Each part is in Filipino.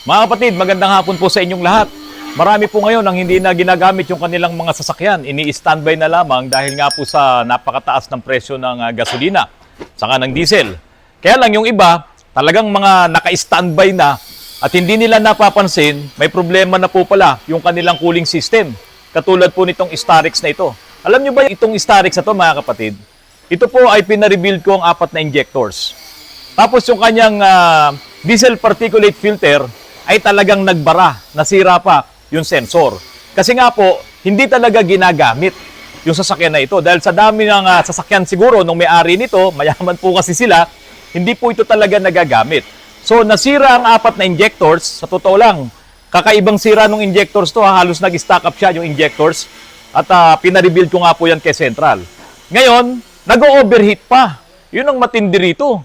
Mga kapatid, magandang hapon po sa inyong lahat. Marami po ngayon ang hindi na ginagamit yung kanilang mga sasakyan. Ini-standby na lamang dahil nga po sa napakataas ng presyo ng gasolina, saka ng diesel. Kaya lang yung iba, talagang mga naka-standby na at hindi nila napapansin, may problema na po pala yung kanilang cooling system. Katulad po nitong Starix na ito. Alam nyo ba itong Starix na to, mga kapatid? Ito po ay pinarebuild ko ang 4 na injectors. Tapos yung kanyang diesel particulate filter ay talagang nagbara, nasira pa yung sensor. Kasi nga po, hindi talaga ginagamit yung sasakyan na ito. Dahil sa dami ng sasakyan siguro nung may-ari nito, mayaman po kasi sila, hindi po ito talaga nagagamit. So nasira ang 4 na injectors, sa totoo lang, kakaibang sira ng injectors to, halos nag-stack up siya yung injectors at pinarebuild ko nga po yan kay Central. Ngayon, nag-overheat pa. Yun ang matindi rito.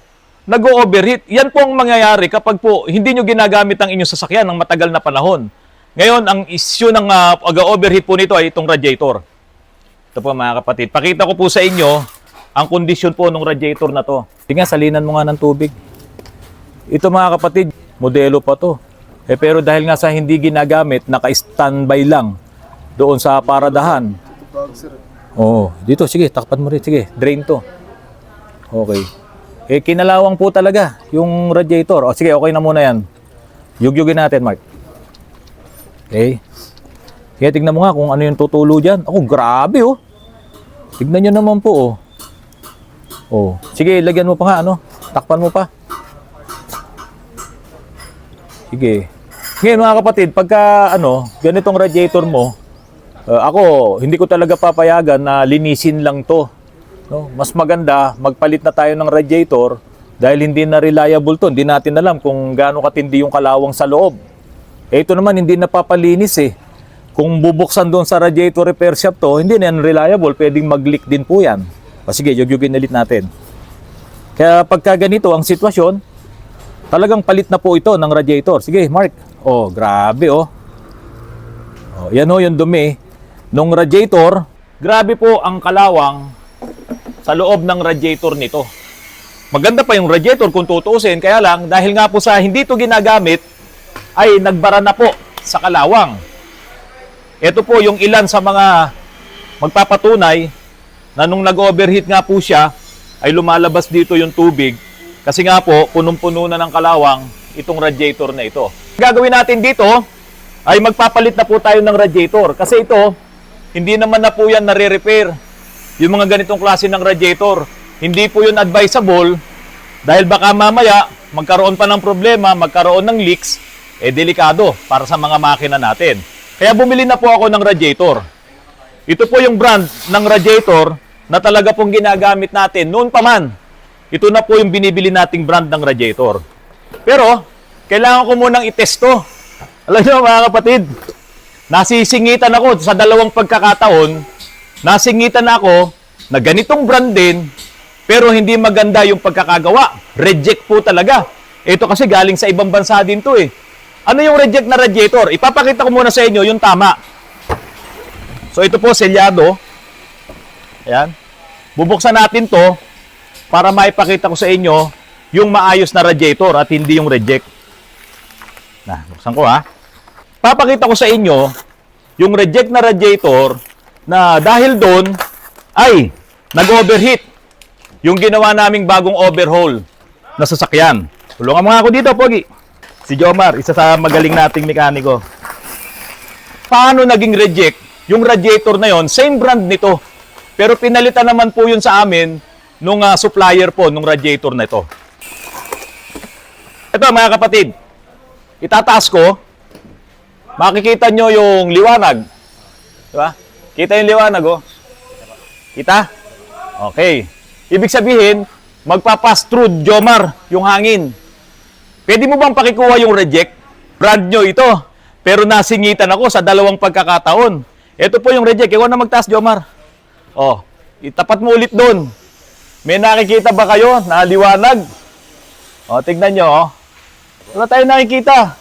Nag-overheat. Yan po ang mangyayari kapag po hindi nyo ginagamit ang inyong sasakyan ng matagal na panahon. Ngayon, ang issue ng pag-overheat po nito ay itong radiator. Ito po mga kapatid. Pakita ko po sa inyo ang kondisyon po ng radiator na to. Tingnan, salinan mo nga ng tubig. Ito mga kapatid, modelo pa to. Pero dahil nga sa hindi ginagamit, naka-standby lang doon sa paradahan. Oo, dito, sige, takpan mo rin. Sige, drain to. Okay. Kinalawang po talaga yung radiator. O sige, okay na muna yan. Yugyugin natin, Mark. Okay. Kaya tignan mo nga kung ano yung tutulo dyan. Ako, grabe oh. Tignan nyo naman po oh. Oh. Sige, lagyan mo pa nga ano. Takpan mo pa. Sige. Ngayon mga kapatid, pagka ano, ganitong radiator mo, ako, hindi ko talaga papayagan na linisin lang to. No? Mas maganda, magpalit na tayo ng radiator dahil hindi na reliable to. Hindi natin alam kung gaano katindi yung kalawang sa loob. Ito naman, hindi napapalinis eh. Kung bubuksan doon sa radiator repair shop to, hindi na yan reliable. Pwedeng mag-leak din po yan. O sige, yugyugin ulit natin. Kaya pagka ganito ang sitwasyon, talagang palit na po ito ng radiator. Sige, Mark. Oh, grabe oh. Oh, yan oh, yung dumi nung radiator. Grabe po ang kalawang sa loob ng radiator nito. Maganda pa yung radiator kung tutuusin, kaya lang dahil nga po sa hindi ito ginagamit ay nagbara na po sa kalawang. Ito po yung ilan sa mga magpapatunay na nung nag-overheat nga po siya ay lumalabas dito yung tubig kasi nga po punong-puno na ng kalawang itong radiator na ito. Gagawin natin dito ay magpapalit na po tayo ng radiator kasi ito hindi naman na po yan nare-repair. Yung mga ganitong klase ng radiator, hindi po yun advisable dahil baka mamaya magkaroon pa ng problema, magkaroon ng leaks, delikado para sa mga makina natin. Kaya bumili na po ako ng radiator. Ito po yung brand ng radiator na talaga pong ginagamit natin noon pa man. Ito na po yung binibili nating brand ng radiator. Pero, kailangan ko munang itest to. Alam nyo mga kapatid, nasisingitan ako sa 2 pagkakataon. Nasingitan ako na ganitong brand din, pero hindi maganda yung pagkakagawa. Reject po talaga. Ito kasi galing sa ibang bansa din to eh. Ano yung reject na radiator? Ipapakita ko muna sa inyo yung tama. So ito po, selyado. Ayan. Bubuksan natin to para maipakita ko sa inyo yung maayos na radiator at hindi yung reject. Nah, buksan ko ha. Papakita ko sa inyo yung reject na radiator na dahil doon ay nag-overheat yung ginawa naming bagong overhaul na sasakyan. Tulungan mo nga ako dito, Pogi. Si Jomar, isa sa magaling nating mekaniko. Paano naging reject? Yung radiator na yon, same brand nito. Pero pinalitan naman po yun sa amin nung supplier po nung radiator na ito. Ito mga kapatid, itataas ko. Makikita nyo yung liwanag. Diba? Kita yung liwanag, oh. Kita? Okay. Ibig sabihin, magpapass through, Jomar, yung hangin. Pwede mo bang pakikuha yung reject? Brand nyo ito. Pero nasingitan ako sa 2 pagkakataon. Ito po yung reject. Ikaw na magtaas, Jomar. Oh, itapat mo ulit doon. May nakikita ba kayo na liwanag? Oh, tignan nyo, oh. Wala tayo nakikita.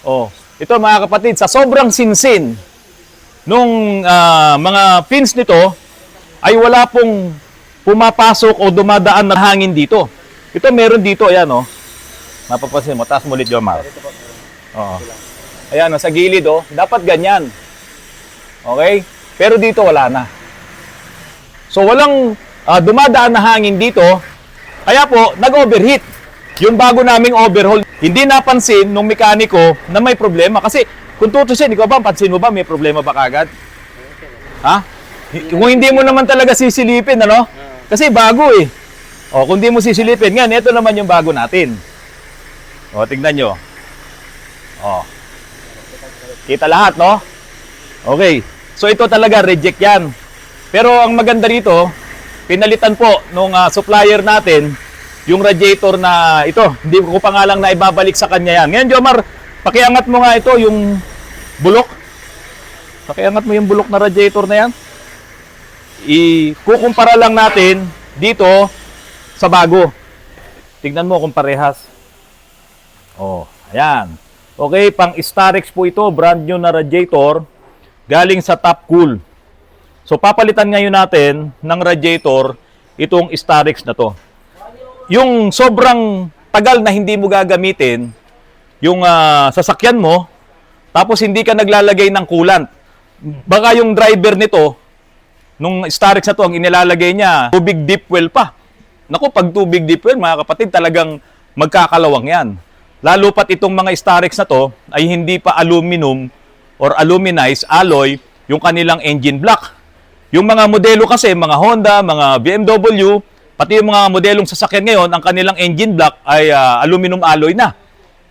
Oh, ito mga kapatid, sa sobrang sinsin nung mga fins nito ay wala pong pumapasok o dumadaan na hangin dito. Ito meron dito, ayan oh. Mapapansin mo, taas mo ulit, Jomar. Oo. Ayan, sa gilid, oh. Dapat ganyan. Okay? Pero dito wala na. So, walang dumadaan na hangin dito. Kaya po, nag-overheat. Yung bago naming overhaul, hindi napansin nung mekaniko na may problema. Kasi, kung tutusin, ikaw ba, pansin mo ba, may problema ba kagad? Ha? Kung hindi mo naman talaga sisilipin, ano? Kasi bago eh. O, kung hindi mo sisilipin, nga, ito naman yung bago natin. O, tignan nyo. O. Kita lahat, no? Okay. So, ito talaga, reject yan. Pero, ang maganda rito, pinalitan po nung supplier natin, yung radiator na ito. Hindi ko pa nga lang na ibabalik sa kanya yan. Ngayon, Jomar, pakiangat mo nga ito, yung bulok. Pakiangat mo yung bulok na radiator na yan. Ikukumpara lang natin dito sa bago. Tignan mo kung parehas. Oh, ayan. Okay, pang Starex po ito, brand new na radiator, galing sa Top Cool. So, papalitan ngayon natin ng radiator itong Starex na to. Yung sobrang tagal na hindi mo gagamitin, yung sasakyan mo, tapos hindi ka naglalagay ng coolant. Baka yung driver nito, nung Starex na to, ang inilalagay niya, tubig deep well pa. Naku, pag tubig deep well, mga kapatid, talagang magkakalawang yan. Lalo pat itong mga Starex na to ay hindi pa aluminum or aluminized alloy yung kanilang engine block. Yung mga modelo kasi, mga Honda, mga BMW, pati yung mga modelong sasakyan ngayon, ang kanilang engine block ay aluminum alloy na.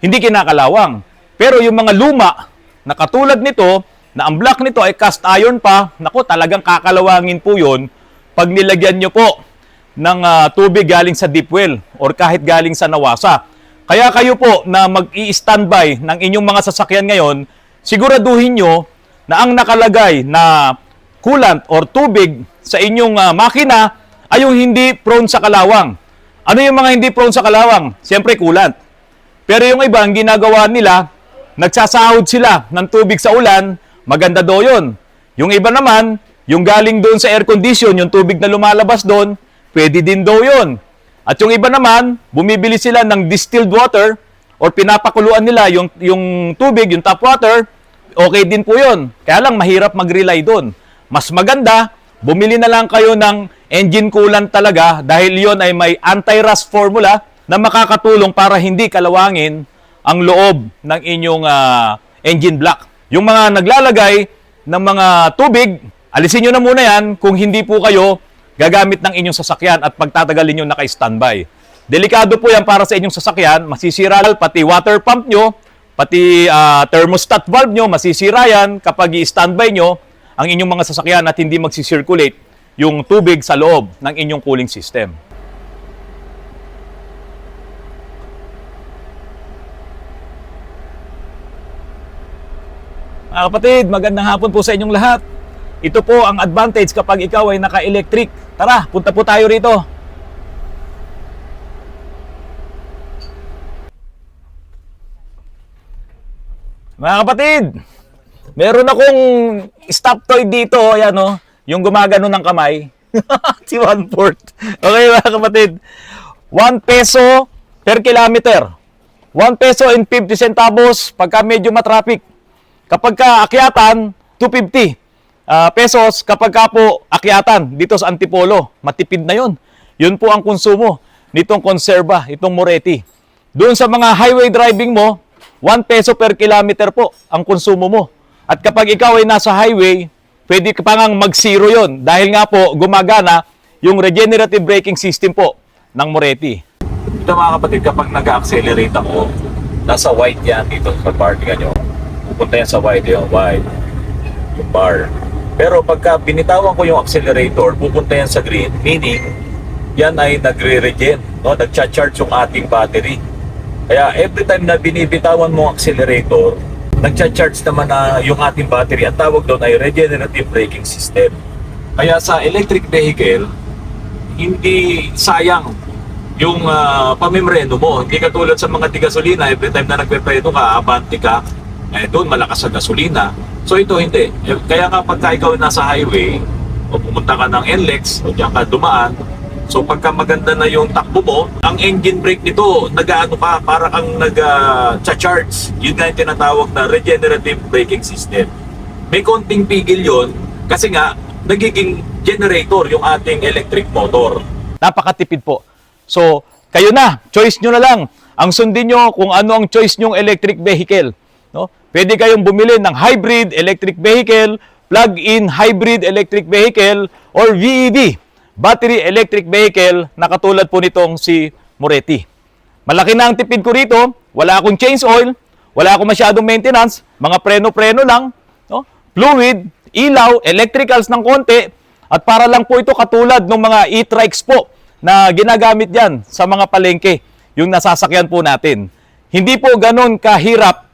Hindi kinakalawang. Pero yung mga luma na katulad nito, na ang block nito ay cast iron pa, naku, talagang kakalawangin po yun pag nilagyan nyo po ng tubig galing sa deep well or kahit galing sa nawasa. Kaya kayo po na mag-i-standby ng inyong mga sasakyan ngayon, siguraduhin nyo na ang nakalagay na coolant or tubig sa inyong makina ay yung hindi prone sa kalawang. Ano yung mga hindi prone sa kalawang? Siyempre coolant. Pero yung iba, ang ginagawa nila, nagsasahod sila ng tubig sa ulan, maganda daw yun. Yung iba naman, yung galing doon sa air condition, yung tubig na lumalabas doon, pwede din daw yun. At yung iba naman, bumibili sila ng distilled water or pinapakuluan nila yung tubig, yung tap water, okay din po yun. Kaya lang, mahirap mag-rely doon. Mas maganda, bumili na lang kayo ng engine coolant talaga dahil yon ay may anti-rust formula na makakatulong para hindi kalawangin ang loob ng inyong engine block. Yung mga naglalagay ng mga tubig, alisin nyo na muna yan kung hindi po kayo gagamit ng inyong sasakyan at pagtatagalin nyo naka-standby. Delikado po yan para sa inyong sasakyan, masisira pati water pump nyo, pati thermostat valve nyo, masisira yan kapag i-standby nyo ang inyong mga sasakyan at hindi magsisirculate yung tubig sa loob ng inyong cooling system. Mga kapatid, magandang hapon po sa inyong lahat. Ito po ang advantage kapag ikaw ay naka-electric. Tara, punta po tayo rito. Mga kapatid, meron akong stop toy dito. Ayan o, yung gumagano ng kamay. Si 1/4. Okay mga kapatid, 1 peso per kilometer. 1 peso and 50 centavos pagka medyo matraffic. Kapag ka akyatan, 250 pesos kapag ka po akyatan dito sa Antipolo. Matipid na yun. Yun po ang konsumo nitong konserba, itong Moretti. Doon sa mga highway driving mo, 1 peso per kilometer po ang konsumo mo. At kapag ikaw ay nasa highway, pwede ka pa ngang mag-zero yun. Dahil nga po, gumagana yung regenerative braking system po ng Moretti. Ito mga kapatid, kapag nag-accelerate ako, nasa white yan dito sa bar. Tingnan nyo. Pupunta yan sa white, yung white. Yung bar. Pero pagka binitawan ko yung accelerator, pupunta yan sa green, meaning yan ay nagre-regen, no? Nag-charge yung ating battery. Kaya every time na binibitawan mo ang accelerator, nag-charge naman na yung ating battery. Ang tawag doon ay regenerative braking system. Kaya sa electric vehicle, hindi sayang yung pamimreno mo. Hindi katulad sa mga tigasolina, every time na nagpe-preno ka, abante ka, doon malakas sa gasolina. So ito hindi. Kaya nga pagka ikaw nasa highway, o pumunta ka ng NLEX, o diyan ka dumaan, So pagka maganda na yung takbo mo, ang engine brake nito, nag-ano pa, para kang nag-charge. Yun nga yung tinatawag na regenerative braking system. May konting pigil yon kasi nga, nagiging generator yung ating electric motor. Napakatipid po. So, kayo na, choice nyo na lang. Ang sundin nyo kung ano ang choice nyong electric vehicle. No? Pwede kayong bumili ng hybrid electric vehicle, plug-in hybrid electric vehicle, or VEV, battery electric vehicle, na katulad po nitong si Moretti. Malaki na ang tipid ko rito, wala akong change oil, wala akong masyadong maintenance, mga preno-preno lang, no? Fluid, ilaw, electricals ng konti, at para lang po ito katulad ng mga e-trikes po na ginagamit dyan sa mga palengke, yung nasasakyan po natin. Hindi po ganun kahirap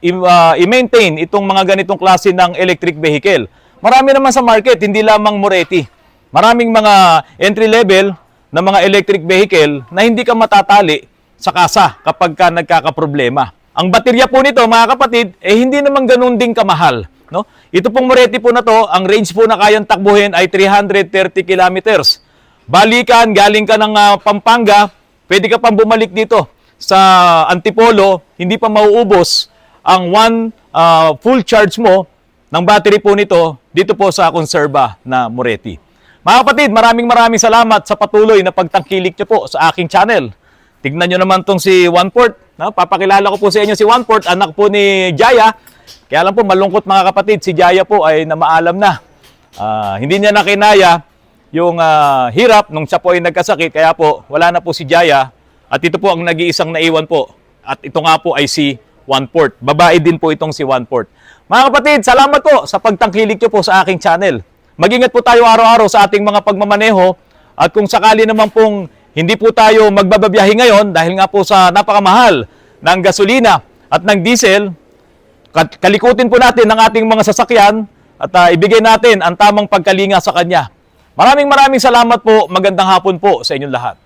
i-maintain itong mga ganitong klase ng electric vehicle. Marami naman sa market, hindi lamang Moretti. Maraming mga entry-level na mga electric vehicle na hindi ka matatali sa kasa kapag ka nagkakaproblema. Ang baterya po nito, mga kapatid, hindi naman ganun din kamahal. No? Ito pong Moretti po na to, ang range po na kayang takbuhin ay 330 kilometers. Balikan, galing ka ng Pampanga, pwede ka pang bumalik dito sa Antipolo, hindi pa mauubos ang full charge mo ng battery po nito dito po sa Conserva na Moretti. Mga kapatid, maraming salamat sa patuloy na pagtangkilik nyo po sa aking channel. Tignan nyo naman tong si One-Port. No? Papakilala ko po sa inyo si One-Port, anak po ni Jaya. Kaya lang po, malungkot mga kapatid, si Jaya po ay namaalam na. Hindi niya nakinaya yung hirap nung siya po ay nagkasakit. Kaya po, wala na po si Jaya. At ito po ang nag-iisang naiwan po. At ito nga po ay si One-Port. Babae din po itong si One-Port. Mga kapatid, salamat po sa pagtangkilik nyo po sa aking channel. Mag-ingat po tayo araw-araw sa ating mga pagmamaneho at kung sakali naman pong hindi po tayo magbababiyahe ngayon dahil nga po sa napakamahal ng gasolina at ng diesel, kalikutin po natin ang ating mga sasakyan at ibigay natin ang tamang pagkalinga sa kanya. Maraming salamat po. Magandang hapon po sa inyong lahat.